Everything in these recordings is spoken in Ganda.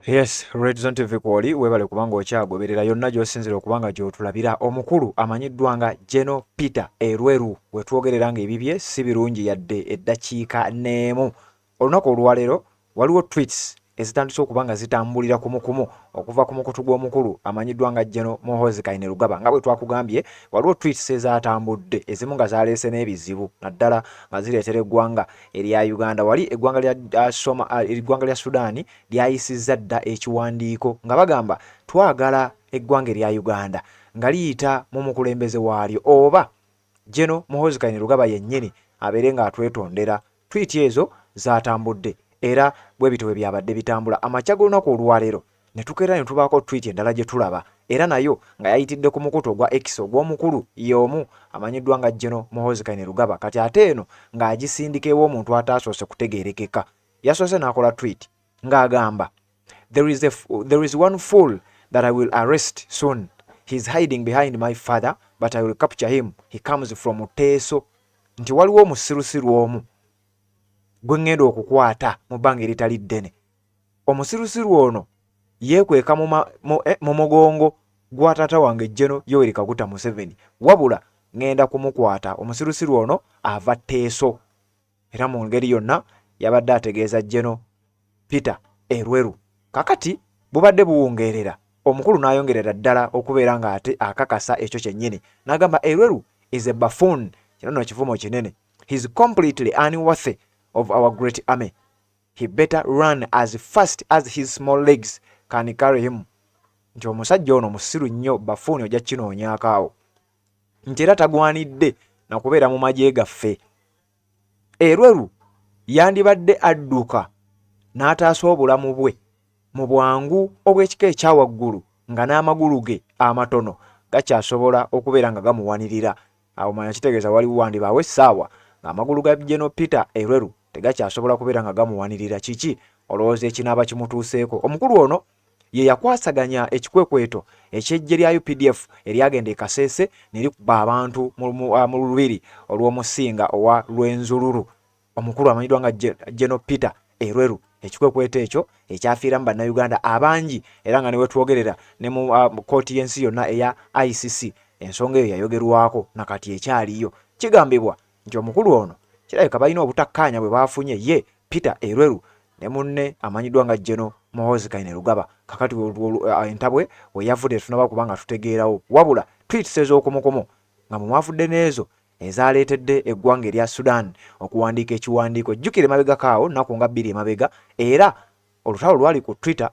Yes, Red Zone TV kwoli webale kubanga okyagoberera yonna gy'osinzira okubanga gy'otulabira omukulu amanyiddwa nga General Peter Erweru wetwogerera nga ebibye si birungi yadde eddakiika n'emu. Olunaku olwaleero waliwo tweets ezitandise okubanga zitambulira kumukumu okuva ku mukutu gw'omukulu amanyiddwa nga General Muhoozi Kainerugaba nga bwe twakugambye waliwo tweets ezatambudde ezimu nga zaleese n'ebizibu naddala nga zireetera eggwanga erya Uganda. Wali eggwanga lya Sudan lyayisizza dda ekiwandiiko nga bagamba twagala eggwanga erya Uganda nga liyita mu mukulembeze waalyo oba General Muhoozi Kainerugaba yennyini abeere ng'atwetondera. Tweet ezo zatambudde era bwe bitwe byabadde bitambula amakya g'olunaku olwaleero ne tukeera ne tubaako tweet endala gye tulaba era nayo nga yayitidde ku mukutu ogwa X ogw'omukulu y'omu amanyiddwa nga General Muhoozi Kainerugaba kati ate eno ng'agisindika ew'omuntu ataasoose kutegeerekeka. Yasoose n'akola tweet ng'agamba there is one fool that I will arrest soon. He's hiding behind my father but I will capture him. He comes from Teso. Nti waliwo omusirusiru omu gwe ŋŋenda okukwata mu bbanga eritali ddene. Omusirusiru ono yeekweka mu mugongo gwa taata wange General Yoweri Kaguta Museveni wabula ŋŋenda kumukwata. Omusirusiru ono ava Teso era mu ngeri yonna yabadde ategeeza General Peter Erweru. Kakati bubadde buwungeerera omukulu n'ayongerera ddala okubeera nga ate akakasa ekyo kyennyini n'agamba Erweru is a buffoon. Kino nno kivumo kinene. He's completely unworthy of our great army. He better run as fast as his small legs can carry him. Nti omusajja ono musiru nnyo buffoon ojja kinoonyaakaawo nti era tagwanidde na kubeera mu magye gaffe. Erweru yandibadde adduka n'ataasa obulamu bwe mu bwangu obw'ekika ekyawaggulu nga n'amagulu ge amatono gakyasobola okubeera nga gamuwanirira. Awo manya kitegeeza waliwo wandibaawo essaawa ng'amagulu ga General Peter Erweru tegakyasobola kubeera nga gamuwanirira. Kiki olowooza ekinaaba kimutuuseeko? Omukulu ono ye yakwasaganya ekikwekweto eky'eggye lya UPDF eryagenda e Kasese ne likuba abantu mu lubiri olw'omusinga owa Lwenzululu. Omukulu amanyiddwa nga General Peter Erweru ekikwekweto ekyo ekyafiiramu bannayuganda abangi era nga ne wetwogerera ne mu kooti y'ensi yonna eya ICC ensonga eyo yayogerwako nakati ekyaliyo. Kigambibwa nti omukulu ono kirabika balina obutakkaanya bwe baafunye ye Peter Erweru ne munne amanyiddwa nga General Muhoozi Kainerugaba. Kakati entabwe we yavudde tunaba kubanga tutegeerawo wabula tweets ez'okumukumu nga mumwavudde n'ezo ezaleetedde eggwanga erya Sudan okuwandiika ekiwandiiko. Jjukire emabega kaawo nnaku nga 2 emabega era olutalo lwali ku Twitter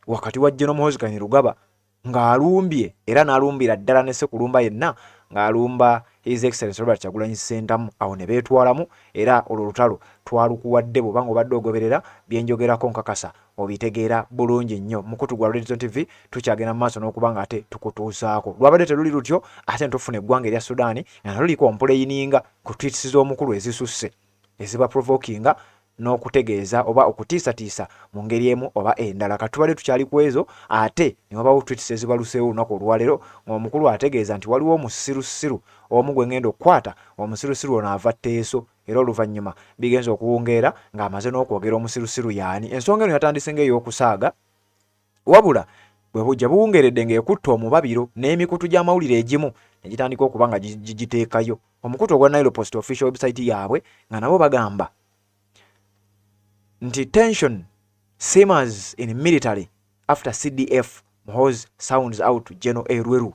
wakati wa General Muhoozi Kainerugaba ng'alumbye era n'alumbira ddala ne Ssekulumba yenna ng'alumba His Excellency Robert Kyagulanyi Ssentamu. Awo ne beetwalamu era olwo olutalo twalukuwadde bw'oba ng'obadde ogoberera bye njogerako nkakasa obitegeera bulungi nnyo. Mukutu gwa Red Zone TV tukyagenda mu maaso n'okuba nga ate tukutuusaako. Lwabadde teluli lutyo ate ntufuna eggwanga erya Sudan nga naluliko ompuleyininga ku tweets z'omukulu ezisusse eziba provokinga n'okutegeeza oba okutiisatiisa mu ngeri emu oba endala. Katubadde tukyali ku ezo ate ne wabawo tweets ezibaluseewo olunaku olwaleero ng'omukulu ategeeza nti waliwo omusirusiru omu gwe ngenda okukwata. Omusirusiru ono ava Teeso era oluvannyuma bigenza okuwungeera ng'amaze n'okwogera omusirusiru yaani. Ensonga eno yatandise ng'ey'okusaaga wabula bwe bujja buwungeeredde ng'ekutta omubabiro n'emikutu gy'amawulire egimu ne gitandika okuba nga gigiteekayo. Omukutu ogwa Nile Post official website yaabwe nga nabo bagamba nti tension simmers in military after CDF Muhoozi sounds out General Erweru.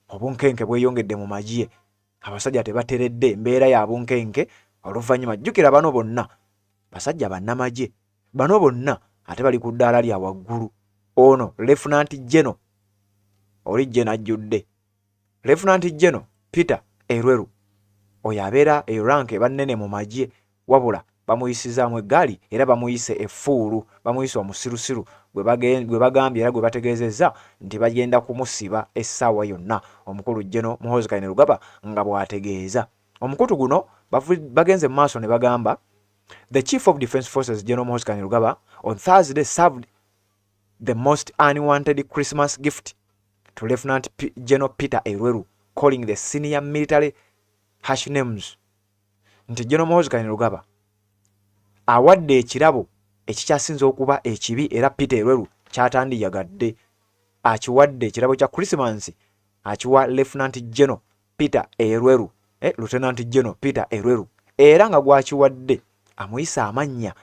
Obunkenke bweyongedde mu magye, abasajja tebateredde embeera ya bunkenke oluvannyuma. Jjukira bano bonna basajja bannamagye, bano bonna ate bali ku ddaala lya waggulu. Ono Lieutenant General oli General ajjudde Lieutenant General Peter Erweru oyo abeera e rank bannene mu magye wabula bamuyisizaamu eggaali era bamuyise effuulu, bamuyise omusirusiru gwe bagambye era gwe bategeezezza nti bagenda kumusiba essaawa yonna. Omukulu General Muhoozi Kainerugaba nga bw'ategeeza. Omukutu guno bagenze mu maaso ne bagamba the Chief of Defence Forces General Muhoozi Kainerugaba on Thursday served the most unwanted Christmas gift to Lieutenant General Peter Erweru, calling the senior military harsh names. Nti General Muhoozi Kainerugaba awadde ekirabo ekikyasinza okuba ekibi era Peter Erweru kyatandiyagadde akiwadde ekirabo kya Christmas akiwa Lieutenant General Peter Erweru, Lieutenant General Peter Erweru, era nga gwakiwadde amuyisa amannya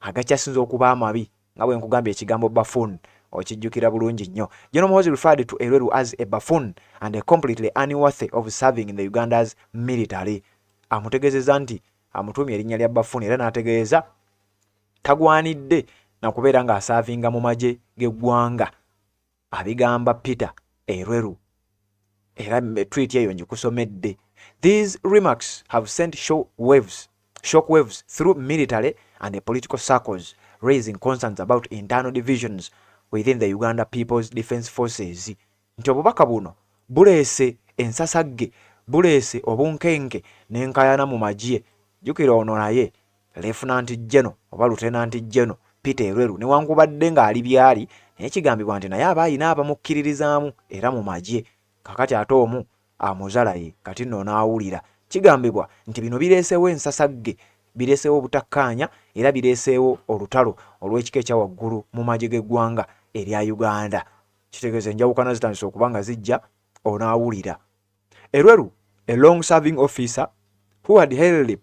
agakyasinza okuba amabi nga bwe nkugambye ekigambo buffoon okijjukira bulungi nnyo. General Muhoozi referred to Erweru as a buffoon and a completely unworthy of serving in the Uganda's military. Amutegeezezza nti amutumye erinnya lya buffoon era n'ategeeza tagwanidde na kubeera ng'asaavinga mu magye g'eggwanga. Abigamba Peter Erweru era tweet eyo ngikusomedde. These remarks have sent shockwaves through military and political circles, raising concerns about internal divisions within the Uganda People's Defence Forces. Nti obubaka buno buleese ensasagge, buleese obunkenke n'enkayana mu magye. Jjukira ono naye Lieutenant General oba Lieutenant General Peter Erweru newankubadde ng'ali byali naye kigambibwa nti naye aba ayina abamukkiririzaamu era mu magye. Kakati ate omu amuzalaye kati nno n'awulira. Kigambibwa nti bino bireeseewo ensasagge, bireeseewo obutakkaanya era bireeseewo olutalo olw'ekika ekya waggulu mu magye g'eggwanga erya Uganda. Kitegeeza enjawukana zitandise okuba nga zijja onaawulira. Erweru, a long-serving officer who had held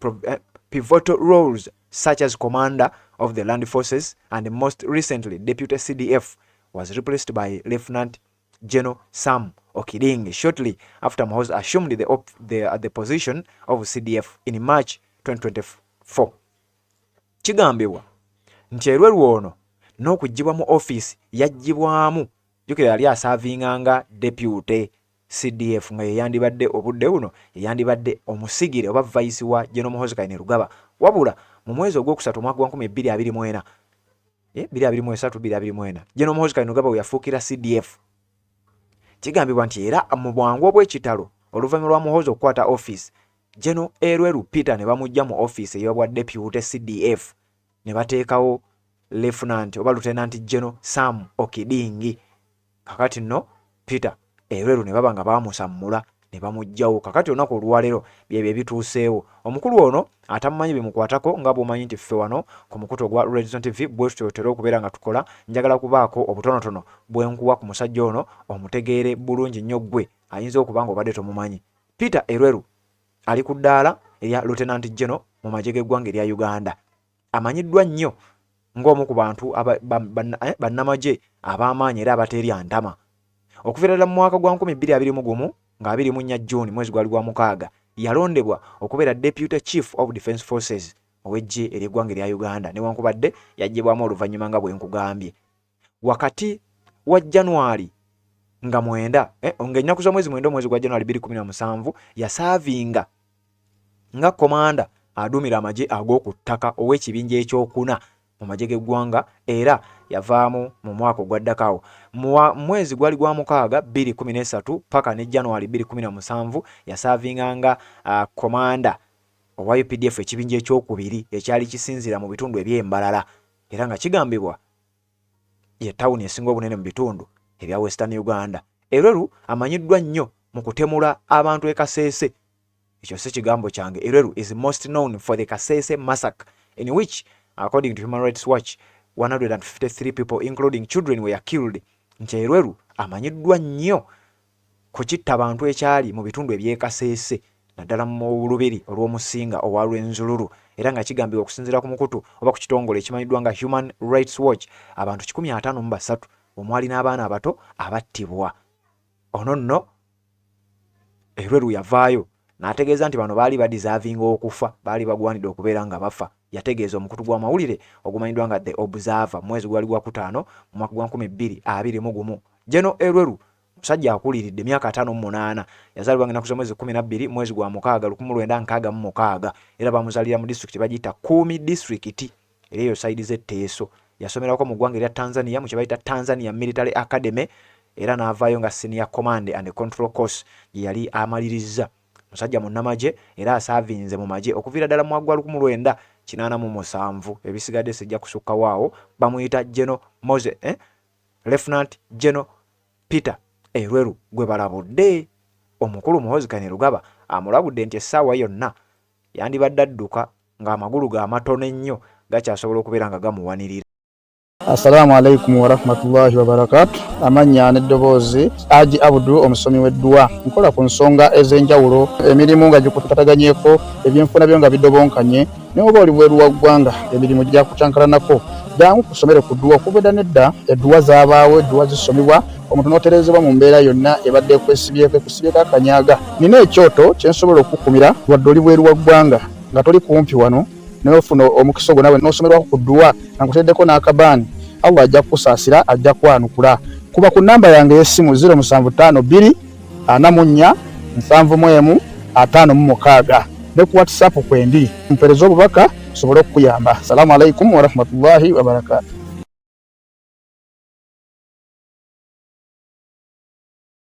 pivotal roles such as commander of the land forces and most recently deputy CDF, was replaced by Lieutenant General Sam Okiring shortly after Muhoozi assumed the position of CDF in March 2024. Kigambibwa nti Erweru ono n'okuggyibwa mu office yaggyibwamu, jjukira yali asaavinganga deputy CDF nga yeyandibadde obudde buno yeyandibadde omusigire oba vice wa General Muhoozi Kainerugaba, wabula mu mwezi ogwokusatu omwaka gwa 2024 General Muhoozi Kainerugaba we yafuukira CDF. Kigambibwa nti era mu bwangu obw'ekitalo oluvannyuma lwa Muhoozi okukwata office, General Erweru Peter ne bamujja mu office ey'obwa deputy CDF ne bateekawo Lieutenant oba Lieutenant General Sam Okidingi. Kakati nno Peter Erweru ne baba nga baamusammula ne bamujjawo. Kakati olunaku olwaleero byebyo ebituuseewo. Omukulu ono atamumanyi bimukwatako nga bw'omanyi nti ffe wano ku mukutu ogwa Redstone TV bwe tutera okubeera nga tukola, njagala kubaako obutonotono bwe nkuwa ku musajja ono omutegeere bulungi nnyo ggwe ayinza okuba nga obadde tomumanyi. Peter Erweru ali ku ddaala erya Lieutenant General mu magye g'eggwanga erya Uganda. Amanyiddwa nnyo ng'omu ku bantu bannamagye ab'amaanyi era abateerya ntama. Okuviira ddala mu mwaka gwa 2021 nga 24 June mwezi gwali gwa mukaaga yalondebwa okubeera Deputy Chief of Defence Forces ow'eggye ery'eggwanga erya Uganda newankubadde yaggyibwamu oluvannyuma nga bwe nkugambye. Wakati wa January nga 9 ng'ennaku z'omwezi 9 omwezi gwa January 2017 yasaavinga nga komanda aduumira amagye ag'oku ttaka ow'ekibinja ekyokuna mu magye g'eggwanga era yavaamu mu mwaka ogwaddakaawo. Mu mwezi gwali gwa mukaaga 2013 paka ne January 2017 yasaavinganga komanda owa UPDF ekibinja ekyokubiri ekyali kisinzira mu bitundu eby'embalala era nga kigambibwa ye tawuni esinga obunene mu bitundu ebya Western Uganda. Erweru amanyiddwa nnyo mu kutemula abantu e Kasese. Ekyo si kigambo kyange. Erweru is most known for the Kasese massacre in which, according to Human Rights Watch, 153 people including children were killed. Nti Erweru amanyiddwa nnyo ku kitta abantu ekyali mu bitundu eby'ekasese naddala mu lubiri olw'omusinga owa Rwenzuluru era nga kigambibwa okusinziira ku mukutu oba ku kitongole ekimanyiddwa nga Human Rights Watch abantu 153 omwali n'abaana abato abattibwa. Ono nno Erweru yavaayo n'ategeeza nti bano baali badizaavinga okufa, baali bagwanidde okubeera nga bafa. Yategeeza omukutu gw'amawulire ogumanyiddwa nga The Observer mwezi gwali gwa kutaano mu mwaka gwa 2021. General Erweru musajja akuliridde emyaka 58 yazaalibwa ng'ennaku z'omwezi 12 mwezi gwa mukaaga 1966 era bamuzaalira mu disitulikiti bagiyita Kumi District era eyo sayidi z'Etteeso. Yasomerako mu ggwanga erya Tanzania mu kye bayita Tanzania Military Academy era n'avaayo nga Senior Command and Control Course gye yali amalirizza. Musajja munnamagye era asaavinze mu magye okuviira ddala mu mwaka gwa 1987 ebisigadde sijja kusukka waawo. Bamuyita General Lieutenant General Peter Erweru gwe balabudde. Omukulu Muhoozi Kainerugaba amulabudde nti essaawa yonna yandibadde adduka ng'amagulu ga matono ennyo gakyasobola okubeera nga gamuwanirira. Assalamu alaikum warahmatullahi wabarakatuh. Amanya n'eddoboozi Haji Abdul omusomi w'eddua. Nkola ku nsonga ez'enjawulo, emirimu nga gikutataganyeko, ebyenfuna byo nga bidobonkanye, ne oba oli bweru wa ggwanga emirimu gya kucankalanako. Jangu kusomere ku ddua. Okuva nedda eddua zaabaawo, eddua zisomibwa, omuntu n'otereezebwa mu mbeera yonna ebadde ekusibyeko akanyaaga. Nina ekyoto kye nsobola okukumira wadde oli bweru wa ggwanga nga toli kumpi wano, n'ofuna omukisa ogwo nawe n'osomerwako ku ddua nga nkuteddeko n'akabaani. Allah ajja kusaasira, ajja kwanukula. Kuba ku namba yange y'essimu 0752 44 71 56 ne ku WhatsApp kwendi mpereza obubaka sobole okuyamba. Assalamu alaikum warahmatullahi wabarakatuh.